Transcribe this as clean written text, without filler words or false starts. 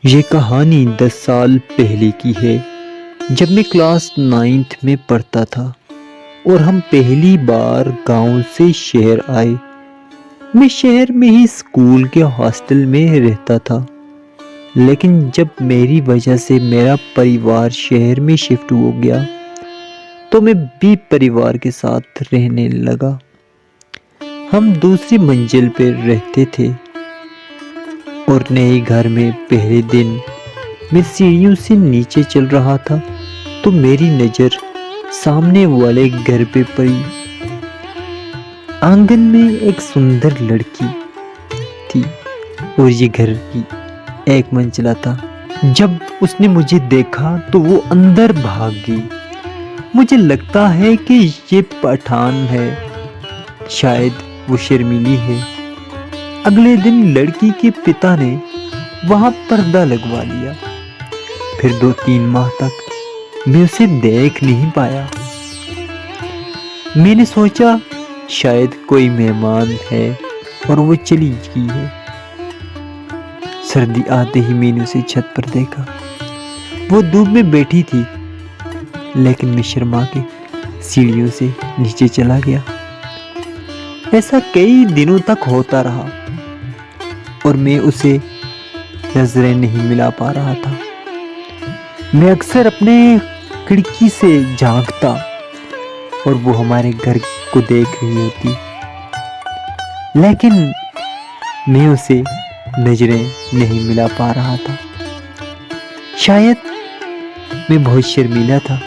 ये कहानी 10 साल पहले की है, जब मैं क्लास 9th में पढ़ता था और हम पहली बार गांव से शहर आए। मैं शहर में ही स्कूल के हॉस्टल में रहता था, लेकिन जब मेरी वजह से मेरा परिवार शहर में शिफ्ट हो गया तो मैं भी परिवार के साथ रहने लगा। हम दूसरी मंजिल पर रहते थे और नए घर में पहले दिन मैं सीढ़ियों से नीचे चल रहा था तो मेरी नज़र सामने वाले घर पे पड़ी। आंगन में एक सुंदर लड़की थी और ये घर की एक मंजिला था। जब उसने मुझे देखा तो वो अंदर भाग गई। मुझे लगता है कि ये पठान है, शायद वो शर्मीली है। अगले दिन लड़की के पिता ने वहां पर्दा लगवा लिया। फिर 2-3 माह तक मैं उसे देख नहीं पाया। मैंने सोचा शायद कोई मेहमान है और वो चली गई है। सर्दी आते ही मैंने उसे छत पर देखा। वो धूप में बैठी थी, लेकिन मैं शर्मा के सीढ़ियों से नीचे चला गया। ऐसा कई दिनों तक होता रहा और मैं उसे नजरें नहीं मिला पा रहा था। मैं अक्सर अपने खिड़की से झांकता और वो हमारे घर को देख रही होती, लेकिन मैं उसे नजरें नहीं मिला पा रहा था। शायद मैं बहुत शर्मीला था।